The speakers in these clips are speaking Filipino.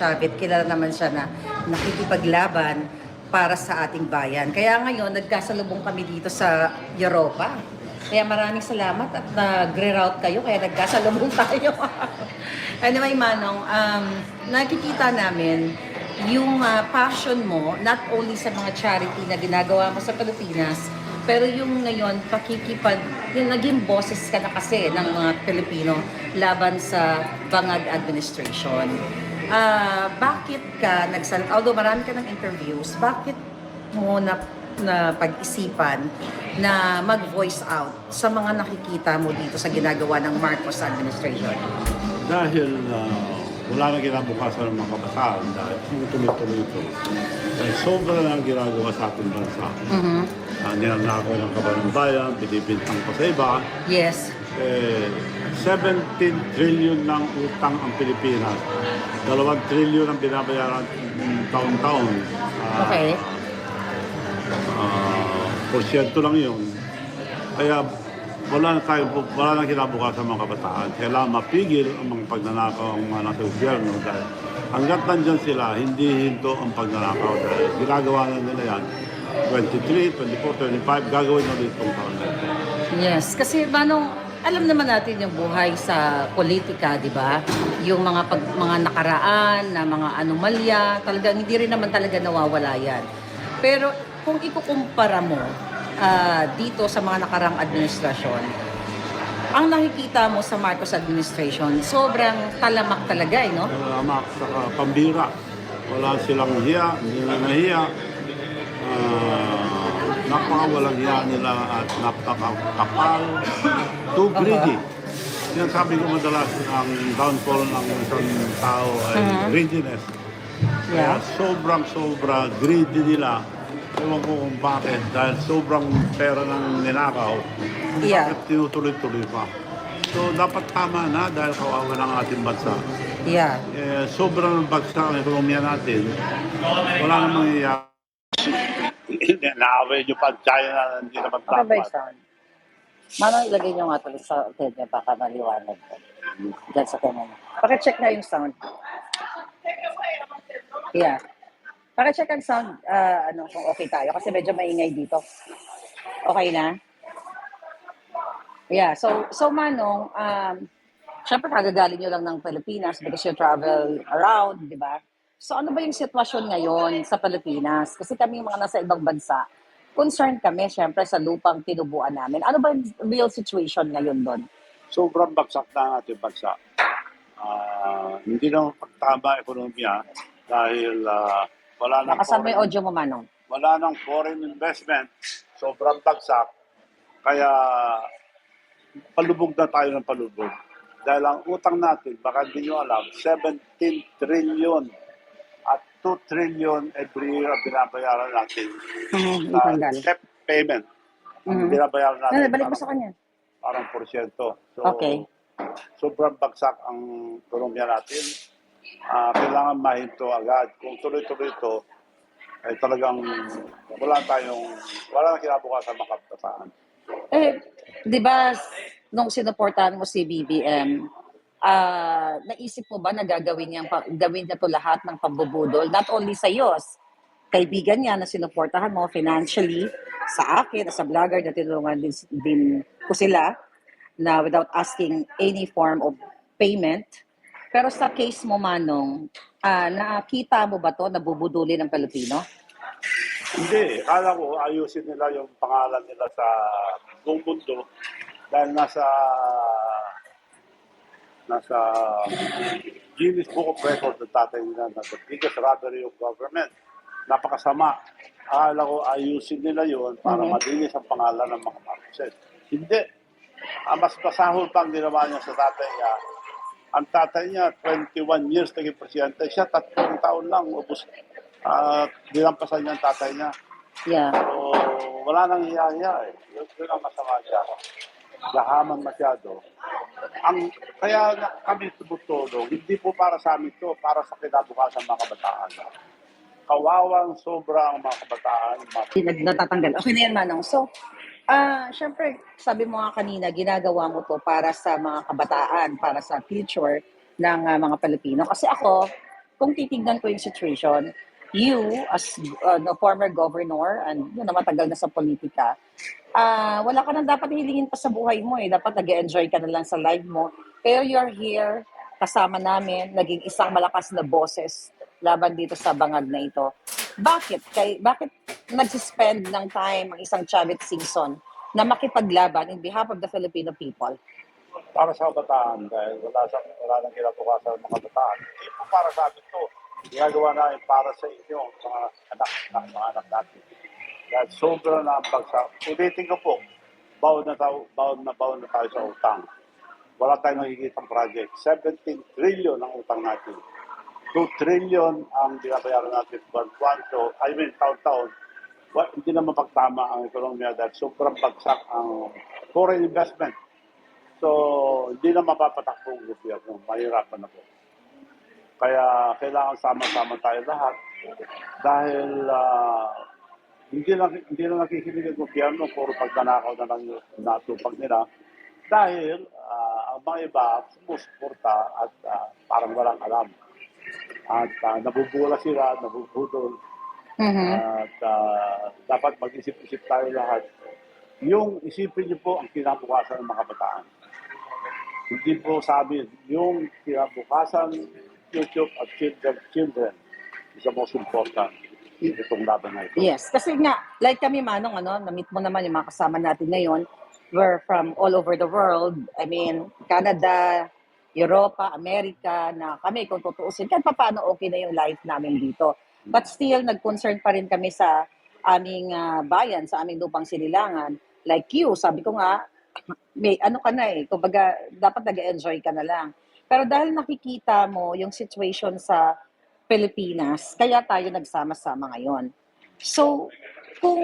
Chavit, kilala naman siya na nakikipaglaban para sa ating bayan. Kaya ngayon, nagkasalubong kami dito sa Europa. Kaya maraming salamat at nagre-route kayo, kaya nagkasalubong tayo. Anyway, Manong, nakikita namin yung passion mo, not only sa mga charity na ginagawa mo sa Pilipinas, pero yung ngayon, yung naging boses ka na kasi ng mga Pilipino laban sa Bangag administration. Bakit ka although marami ka ng interviews, bakit mo na pag-isipan na mag-voice out sa mga nakikita mo dito sa ginagawa ng Marcos administration? Dahil wala na kinabukasan ng mga kabataan dahil tuloy-tuloy ito. Dahil sobra na ang ginagawa sa ating bansa. Mm-hmm. Ninanakaw ng kabanang bayan, binibintang pa sa iba. Yes. 17 trillion ng utang ang Pilipinas. 2 trillion ang binabayaran taon-taon. Okay. Porsyento lang yun. Kaya wala na kinabukasan ng mga kabataan. Kailangan mapigil ang mga pagnanakaw ng mga nasa gobyerno dahil hanggat nandyan sila, hindi hinto ang pagnanakaw dahil ginagawa na nila yan. 23, 24, 25, gagawin na ulit itong taon. Yes, kasi Manong, alam naman natin yung buhay sa politika, di ba? Yung mga nakaraan na mga anomalya, talagang hindi rin naman talaga nawawala yan. Pero kung ikukumpara mo dito sa mga nakarang administrasyon, ang nakikita mo sa Marcos administration, sobrang talamak talaga, no? Talamak, saka pambira. Wala silang hiya, hindi na nahiya. Napakawalang hiya nila at napakakapal. Too greedy. Yan sabi ko madalas, ang downfall ng isang tao ay greediness. Kaya sobrang-sobra greedy nila. Ewan ko kung bakit, dahil sobrang pera ng ninakaw, bakit tinutuloy-tuloy pa. So dapat tama na dahil kawawa ng ating bansa. Yeah. Sobrang bagsak ang ekonomiya natin. Wala namang iya. Naaway nyo pa China, hindi naman Okay ba yung dapat. sound? Manong, ilagay nyo nga tuloy sa tenyo, baka maliwanag ko. Diyan sa tenyo. Pakicheck na yung sound. Yeah. Pakicheck ang sound, kung okay tayo. Kasi medyo maingay dito. Okay na? Yeah. So Manong, syempre kagagaling nyo lang ng Pilipinas because you travel around, di ba? So ano ba yung sitwasyon ngayon sa Pilipinas? Kasi kami mga nasa ibang bansa, concerned kami syempre sa lupang tinubuan namin. Ano ba yung real situation ngayon doon? Sobrang bagsak na ang ating bansa. Hindi naman pagtama ekonomiya dahil wala nang Nakasama yung audio mo, Manong. wala nang foreign investment. Sobrang bagsak. Kaya palubog na tayo ng palubog. Dahil ang utang natin, baka hindi nyo alam, 17 trillion at 2 trillion every year ang binabayaran natin na step payment. Ang binabayaran natin Balik mo sa kanya. parang porsyento. So, Okay. sobrang bagsak ang ekonomiya natin. Kailangan mahinto agad. Kung tuloy-tuloy ito, ay talagang wala na kinabukasan makabataan. Di ba, nung sinuportahan mo si BBM, naisip mo ba na gawin niya to lahat ng pambubudol? Not only sa iyo, kaibigan niya na sinuportahan mo financially, sa akin, sa vlogger na tinulungan din ko sila, na without asking any form of payment. Pero sa case mo, Manong, nakita mo ba to na bubudulin ng Pilipino? Hindi. Kala ko ayusin nila yung pangalan nila sa buong mundo dahil nasa Guinness Book of Records ng tatay nila na the biggest robbery of government. Napakasama. Akala ko ayusin nila yon para malinis ang pangalan ng mga Marcoses. Hindi. Mas pasahol pa ang ginawa niya sa tatay niya. Ang tatay niya, 21 years naging presidente. Siya, 3 taon lang. Ubus. Dinampasan niya ang tatay niya. Yeah. So, wala nang hiya-hiya eh. Yun ang masama siya. Gahaman masyado. Kaya kami tumutulong, hindi po para sa amin to, para sa kinabukasan ng mga kabataan. Kawawang sobra ang mga kabataan. Natatanggal. Okay na yan, Manong. So, syempre, sabi mo nga kanina, ginagawa mo to para sa mga kabataan, para sa future ng mga Pilipino. Kasi ako, kung titignan ko yung situation, you as no, former governor and matagal na sa politika, wala ka nang dapat hilingin pa sa buhay mo eh. Dapat nag-enjoy ka na lang sa life mo. Pero you're here, kasama namin, naging isang malakas na boses laban dito sa bangag na ito. Bakit nag-spend ng time ang isang Chavez Singson na makipaglaban in behalf of the Filipino people? Para sa kabataan, dahil wala nang kinabukasan ng mga kabataan. Hindi po para sa atin to. Ginagawa namin para sa inyo, mga anak natin. Dahil sobra na ang bagsak. Ulitin ko po, baon na tayo sa utang. Wala tayong nakikitang project. 17 trillion ang utang natin. 2 trillion ang binabayaran natin taon-taon. Hindi na mapagtama ang ekonomiya dahil sobrang bagsak ang foreign investment. So, hindi na mapapatakbo ang gobyerno. Mahirapan na po. Kaya kailangan sama-sama tayo lahat dahil hindi na nakikinig ang gobyerno, puro pagdanakaw na lang natupag nila. Dahil ang mga iba sumusuporta at parang walang alam. At nabubula sila, nabubudol. At dapat mag-isip-isip tayo lahat. Yung isipin niyo po ang kinabukasan ng mga kabataan. Hindi po sabi, yung kinabukasan, YouTube at children is the most important itong laban na ito. Yes, kasi nga, like kami Manong, na-meet mo naman yung mga kasama natin ngayon. We're from all over the world. I mean, Canada, Europa, America, na kami kung tutuusin, kahit paano okay na yung life namin dito. But still, nag-concern pa rin kami sa aming bayan, sa aming lupang sinilangan. Like you, sabi ko nga, may ka na eh, kumbaga dapat nag-enjoy ka na lang. Pero dahil nakikita mo yung situation sa Pilipinas, kaya tayo nagsama-sama ngayon. So, kung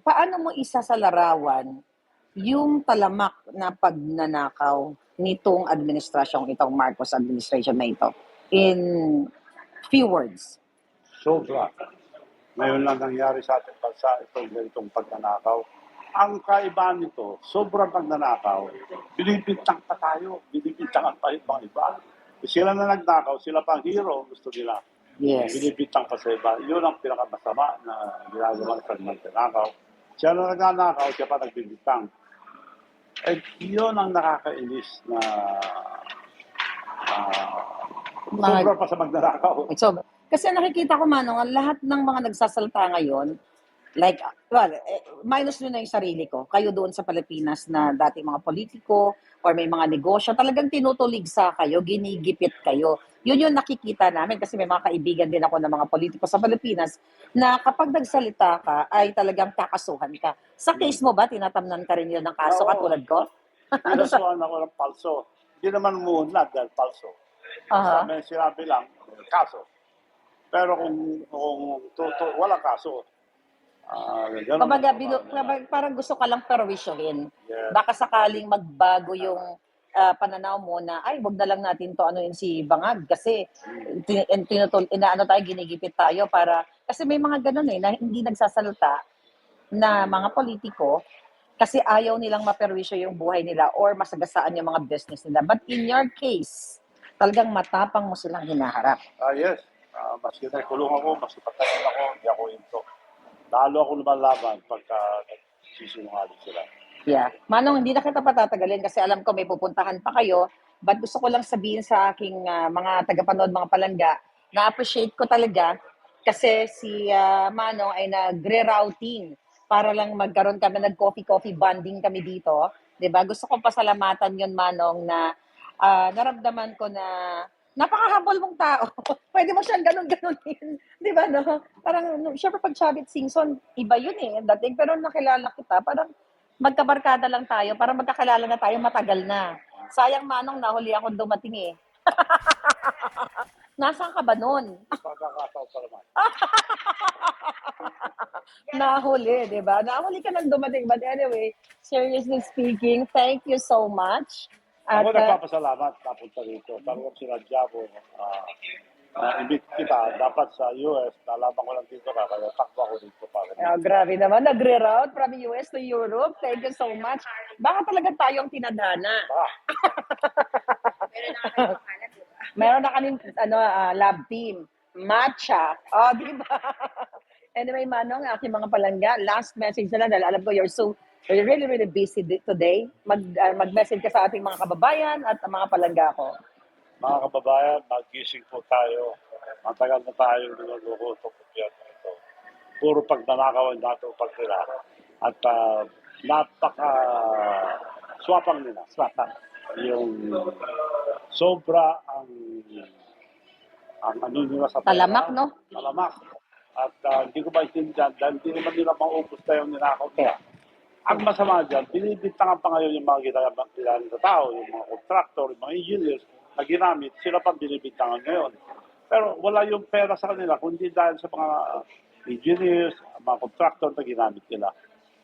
paano mo isasalarawan yung talamak na pagnanakaw nitong administrasyong itong Marcos administration na ito in few words? Sobra. Ngayon lang nangyari sa ating bansa itong ganitong pagnanakaw. Ang kaibahan nito, sobrang pagnanakaw, binibintang pa tayo, binibintangan pa yung mga iba. Sila na nagnakaw, sila pang hero, gusto nila. Yes. Binibintang pa sa iba. Yun ang pinakamasama na ginagawa sa magnanakaw. Siya na nagnanakaw, siya pa nagbibintang. Eh, yun ang nakakainis na sobra pa sa magnanakaw. So, kasi nakikita ko Manong, ang lahat ng mga nagsasalta ngayon, like, minus nyo na yung sarili ko. Kayo doon sa Pilipinas na dati mga politiko or may mga negosyo, talagang tinutuligsa kayo, ginigipit kayo. Yun yung nakikita namin kasi may mga kaibigan din ako ng mga politiko sa Pilipinas na kapag nagsalita ka ay talagang kakasuhan ka. Sa case mo ba, tinatamnan ka rin yun ng kaso katulad ko? Pinasuhan ako ng palso. Hindi naman muunlad dahil palso. May sinabi lang, kaso. Pero kung walang kaso, Kumbaga, parang gusto ka lang perwisyohin. Yes. Baka sakaling magbago yung pananaw mo na, ay, wag na lang natin to ano yun si Bangag kasi ginigipit tayo para, kasi may mga ganun na hindi nagsasalita na mga politiko kasi ayaw nilang maperwisyo yung buhay nila or masagasaan yung mga business nila. But in your case, talagang matapang mo silang hinaharap. Yes. Maski nakulong ako, maski patayin ako, hindi ako into. Lalo ako lumalaban pagka nagsisinungaling sila. Yeah. Manong, hindi na kita patatagalin kasi alam ko may pupuntahan pa kayo. But gusto ko lang sabihin sa aking mga tagapanood, mga palangga, na-appreciate ko talaga kasi si Manong ay nag-rerouting para lang magkaroon kami, nag-coffee bonding kami dito. 'Di ba? Gusto kong pasalamatan yon Manong na naramdaman ko na napaka-humble mong tao. Pwede mo siyang ganun-ganunin. Di ba, no? Parang, syempre pag Chavez Singson, iba yun dating. Pero nakilala kita, parang magkabarkada lang tayo, parang magkakilala na tayo matagal na. Sayang Manong, nahuli akong dumating Nasaan ka ba nun? Pagkakataon pa naman. Nahuli, di ba? Nahuli ka nang dumating. But anyway, seriously speaking, thank you so much. Ako nagpapasalamat napunta rito. Talagang sinadya ko na-invite kita. Dapat sa US, nalaman ko lang dito ka. Kaya takbo ako dito para. Grabe naman. Nagre-route from US to Europe. Thank you so much. Baka talaga tayong tinadhana. Meron na kaming lab team. Matcha. Oh, di ba? Anyway, Manong, aking mga palangga, last message na lang dahil alam ko you're really, really busy today. Mag-message ka sa ating mga kababayan at ang mga palangga ko. Mga kababayan, magising po tayo. Matagal na tayo niluluto sa gobyerno ito. Puro pagnanakaw ang dato pag nila. At napaka-swapang nila. Swapang. Yung sobra ang ano nila sa pera. Talamak, no? Talamak. At hindi ko maintindihan dahil hindi naman nila maubos na yung ninakaw nila. Ang masama dyan, binibintangan pa ngayon yung mga ginagawa ng tao, yung mga contractor, yung mga engineers na ginamit, sila pa binibintangan ngayon. Pero wala yung pera sa kanila, kundi dahil sa mga engineers, mga contractor na ginamit nila.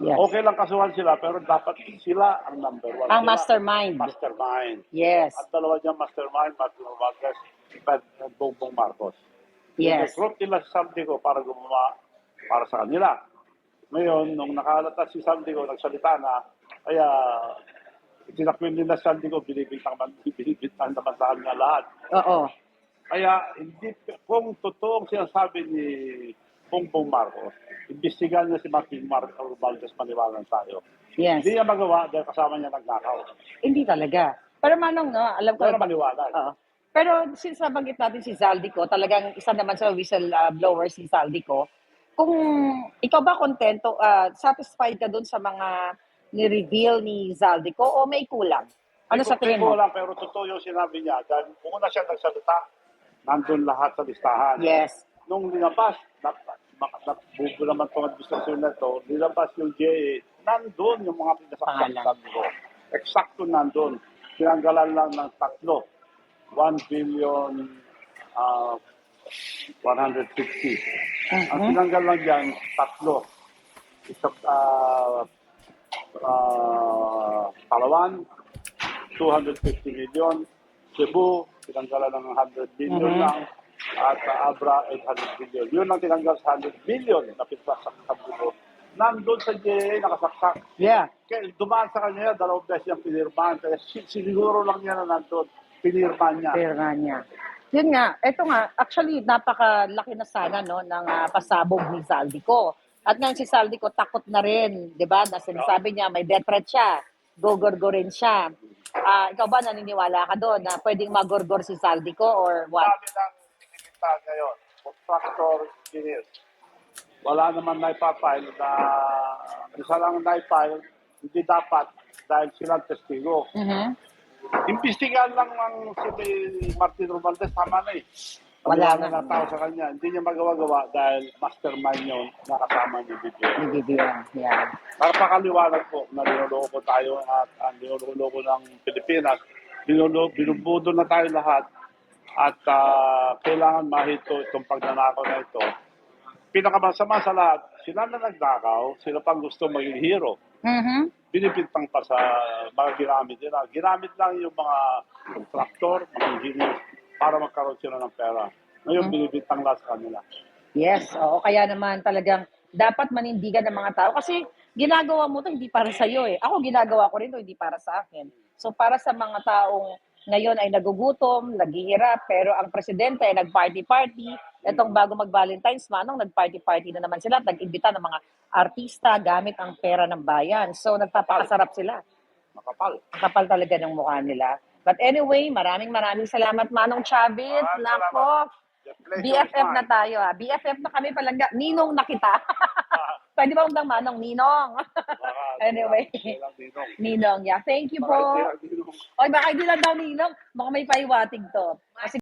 Yes. Okay lang kasuhan sila, pero dapat sila ang number one. Ang Sila, mastermind. Mastermind. Yes. At dalawa niyang mastermind, Martin Romualdez at Bongbong Marcos. Yes. Recruit nila si Saldico para gumawa para sa kanila. Ngayon, nung nakalata si Saldico, nagsalita na, kaya itinakwil nila si Saldico, binibintang naman sa kanya lahat. Oo. Kaya, hindi, kung totoong sinasabi ni Bongbong Marcos, imbestigahan niya si Martin Marcos Romualdez, maniwalaan tayo. Yes. Hindi niya magawa dahil kasama niya nagnakaw. Hindi talaga. Pero Manong, no, alam ko. Pero maniwala. Oo. Pero since nabanggit natin si Zaldico, talagang isa naman sa whistleblower si Zaldico. Kung ikaw ba kontento, satisfied ka dun sa mga ni-reveal ni Zaldico o may kulang? Ano sa tingin mo? Lang, pero totoo yung sinabi niya. Dahil kung una siya nagsalita, nandun lahat sa listahan. Yes. Nung linabas, bubo naman itong administrasyon na ito, linabas yung JA, nandun yung mga pinasaksakan ko. Eksakto nandun. Tinanggalan lang ng 1 billion 150. Ang tinanggal lang dyan, 3. Isang Palawan, 250 million. Cebu, tinanggalan ng 100 billion lang. At Abra, 800 billion. Yun ang tinanggal sa 100 billion na pinasaksak sa Cebu. Nandun sa JA, nakasaksak. Yeah. Kaya dumaan sa kanya, 2 beses yung pinirmahan. Kaya siguro lang niya na nandun. Pinirmahan niya. Pinirmahan niya. Yun nga, eto nga, actually, napakalaki na sana no, ng pasabog ni Zaldico. At ngayon si Zaldico takot na rin, di ba? Na sinasabi niya, may death threat siya, gogorgorin siya. Ikaw ba naniniwala ka doon na pwedeng magorgor si Zaldico or what? Sabi ng pinipintahan ngayon, contractor engineers, wala naman naipapile na isa lang naipile, hindi dapat dahil silang testigo. Imbestigahan lang ng si Martin Romualdez, tama na eh. Wala na tao sa kanya. Hindi niya magawa-gawa dahil mastermind yun nakasama ni BBM. Ni BBM, yeah. Para pakaliwanag po na linuloko tayo at ang linuloko ng Pilipinas, binubudo na tayo lahat at kailangan mahito itong pagnanakaw na ito. Pinakamasama sa lahat, sila na nagnakaw, sila pang gusto maging hero. Binibintang pa sa mga ginamit nila. Ginamit lang yung mga contractor, mga engineers, para magkaroon sila ng pera. Ngayon, binibintang lahat sa kanila. Yes, oo. Kaya naman talagang dapat manindigan ng mga tao. Kasi ginagawa mo to hindi para sa iyo eh. Ako ginagawa ko rin to hindi para sa akin. So para sa mga taong ngayon ay nagugutom, naghihirap, pero ang presidente ay nag-party-party. Itong bago mag-Valentine's, Manong, nag-party-party na naman sila at nag-imbita ng mga artista gamit ang pera ng bayan. So nagpapakasarap sila. Makapal. Makapal talaga ng mukha nila. But anyway, maraming salamat, Manong Chavit. Nako, BFF na tayo ha. BFF na kami palangga. Ninong na kita. Pwede ba undang Manong? Ninong. Anyway. Ninong, yeah. Thank you po. Oy, baka hindi lang daw Ninong. Baka may paiwatig to. Kasi